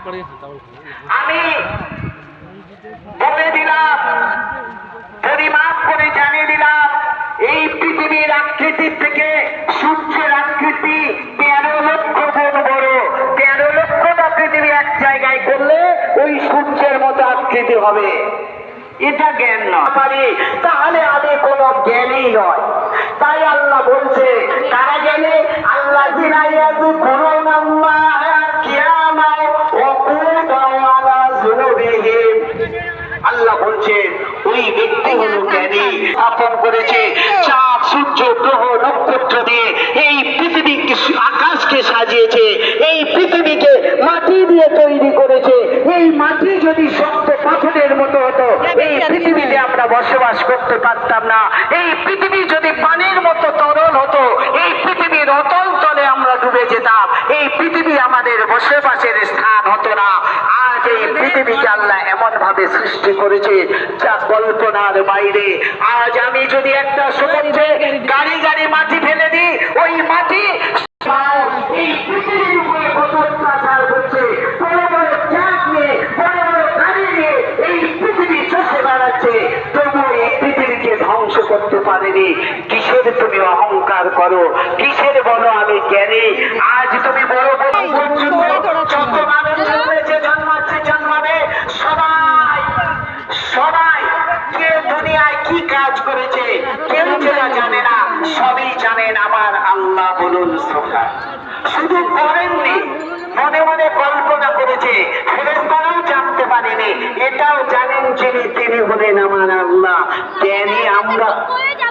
আমি বলে দিলাম, পরিমাপ করে জানিয়ে দিলাম, এই পৃথিবীর আকৃতির থেকে সূর্যের আকৃতি 13 লক্ষ গুণ বড়। 13 লক্ষটা পৃথিবী এক জায়গায় করলে ওই সূর্যের মতো আকৃতি হবে। এটা জ্ঞান না পারি তাহলে আমি কোনো জ্ঞানী নয়। তাই আল্লাহ বলছে কারা জ্ঞানী? আল্লাহ জিনাইয়াতু কুরুনাল্লাহ কিয়ামা ওয়া কুদাও আলা যুনুবিহিম। আল্লাহ বলছেন ওই ব্যক্তি হলো জ্ঞানী। স্থাপন করেছে চাঁদ, সূর্য, গ্রহ, নক্ষত্র দিয়ে এই পৃথিবীকে, আকাশকে সাজিয়েছে, এই পৃথিবীকে মাটি দিয়ে তৈরি করেছে। এই মাটি যদি শক্ত পাথরের মতো হতো এই পৃথিবীতে আমরা বসবাস করতে পারতাম না। এই পৃথিবী যদি পানির মতো তরল হতো এই পৃথিবীর অতল তলে আমরা ডুবে যেতাম। এই পৃথিবী আমাদের বসবাসের স্থান হতো না। আজ এই পৃথিবীকে আল্লাহ এমন ভাবে সৃষ্টি করেছে যা কল্পনার বাইরে। আজ আমি যদি একটা সমুদ্রে গাড়ি গাড়ি মাটি ফেলে দিই, ওই মাটি এই পৃথিবীর উপরে কত অত্যাচার করছে। বড় বড় ট্রাক নিয়ে, বড় বড় গাড়ি নিয়ে এই পৃথিবী চষে বেড়াচ্ছে, তবু এই পৃথিবীকে ধ্বংস করতে পারেনি। কিসের তুমি অহংকার করো? কিসের বলো আমি জ্ঞানী? আজ তুমি বড় বড় যত মানুষ জন্মেছে, জন্মাচ্ছে, জন্মাবে, সবাই সবাই কে দুনিয়ায় কি কাজ করেছে কেউ যেটা জানে না, সবই জানেন আমার আল্লাহ। বলুন সুবহান। শুধু করেননি, মনে মনে কল্পনা করেছে, ফেরেশতারাও জানতে পারেনি, এটাও জানেন যিনি, তিনি হলেন আমার আল্লাহ। জ্ঞানী আমরা।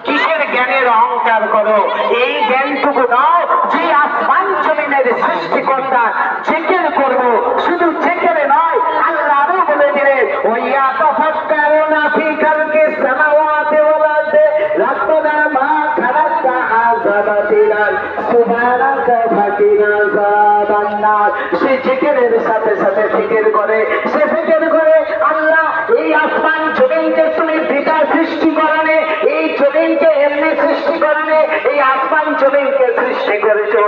কিসের জ্ঞানের অহংকার করো? এই জ্ঞানটুকু নাও যে আসমান জমিনের সৃষ্টিকর্তা চেকের করবো। শুধু চেকেরে নয়, আল্লাহ আরো বলে দিলেন ওয়া তাফাক্কারুনা ফি খালকিস সামাওয়াতি ওয়াল আরদি রাব্বানা মা খালাকতা হাযা বাতিলান সুবহানাকা ফাকিনা আযাবান নার। সে চেকেরের সাথে সাথে ফিকির করে, সে ফিকির করে আল্লাহ এই আসমান জমিনকে তুমি পিতা সৃষ্টি করেনি, এই জমিনকে এমনি সৃষ্টি করেনি, এই আসমান জমিনকে সৃষ্টি করেছো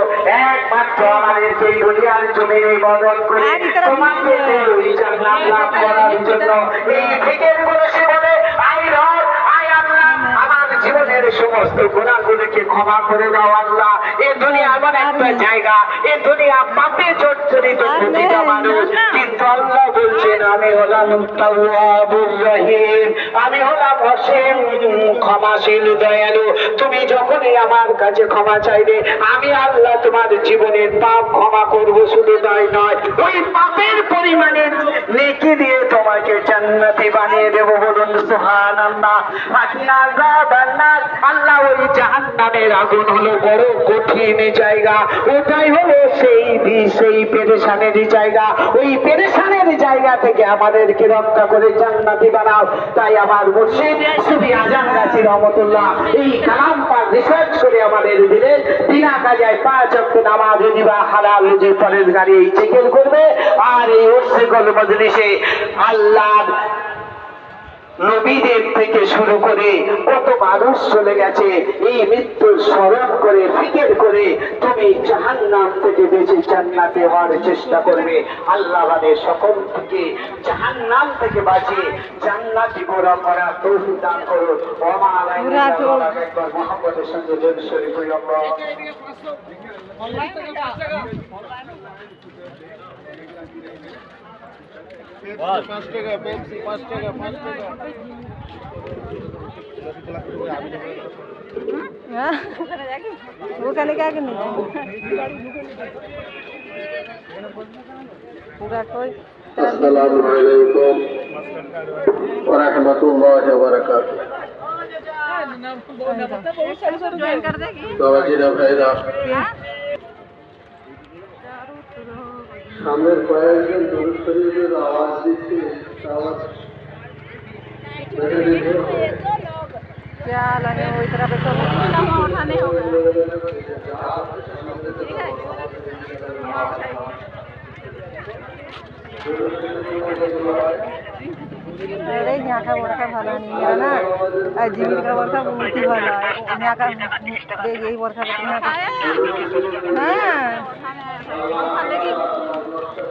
একমাত্র আমাদেরকে দুনিয়ার জমিনে ইবাদত করে তোমাকে জান্নাত লাভ করার জন্য। এই ফিকির করে সে বলে আই রব, আই আল্লাহ, আমার জীবনের সমস্ত গুনাহগুলোকে ক্ষমা করে দাও আল্লাহ। এই দুনিয়া এমন একটা জায়গা, এই দুনিয়া পাপে জর্জরিত প্রতিটা মানুষ, কিন্তু আল্লাহ বলছেন আমি হলাম তাওয়াবুর রহিম, আমি হলাম অসীম ক্ষমাশীল দয়ালু। তুমি যখনই আমার কাছে ক্ষমা চাইবে আমি আল্লাহ তোমার জীবনের পাপ ক্ষমা করব। শুধু তাই নয়, ওই পাপের পরিমাণের নেকি দিয়ে তোমাকে জান্নাতি বানিয়ে দেব। বলুন সুবহানাল্লাহ। আল্লাহ ওই জাহান্নামের আগুন হলো বড় কঠিন জায়গা, ওটাই হলো সেই পেরেশানের জায়গা। ওই পেরেশানের জায়গা থেকে আমাদেরকে রক্ষা করে জান্নাতি বানাও। তাই আমার মুর্শিদ সুফি আজান গাছী রহমতুল্লাহ এই কালাম পাক রিসার্চ করে আমাদের দিলেন বিনা কাজায় 5 ওয়াক্ত নামাজ দিবা, হালাল রুজি পরেজগারি এই জিকির করবে। আর এই উর্সিকল মজলিসে আল্লাহ নবীদের থেকে শুরু করে কত মানুষ চলে গেছে, এই মৃত্যুর স্মরণ করে ফিকির করে তুমি জাহান্নাম থেকে বেঁচে জান্নাতে হওয়ার চেষ্টা করবে। আল্লাহ আমাদের সকল থেকে জাহান্নাম থেকে বাঁচিয়ে জান্নাতি গোরা করা তৌফিক দান করুন। ওমা আলাইনা একবার মুহাম্মদের সঙ্গে দরুদ শরীফ পড়ি। আল্লাহ পাঁচ টাকা পেপসি, 5 টাকা, 5 টাকা। ওখানে কাকে নিয়ে পুরা কই। আসসালামু আলাইকুম ওয়া রাহমাতুল্লাহি ওয়া বারাকাতুহু। বাবাজিরা ভাইরা, সামনের কয়েকজন দরুদ শরীফের আওয়াজ দিচ্ছে, আওয়াজ क्या लगे वही तरह पे चलो खाने होगा अरे यहाँ का वर्षा भला नहीं है ना, जीवन का वर्षा बहुत ही भला है। यहाँ का देख यही वर्षा यहाँ का हाँ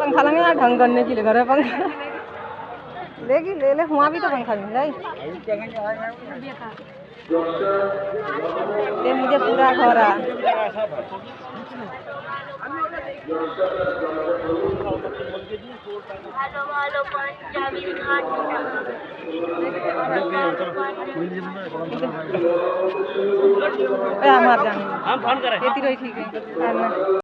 पंखा लगे ढंग करने के लिए घर में पंखा लेगी ले ले वहाँ भी तो पंखा मिल रहा ये मुझे पूरा घर आ हमार जाने हम फोन करें ठीक है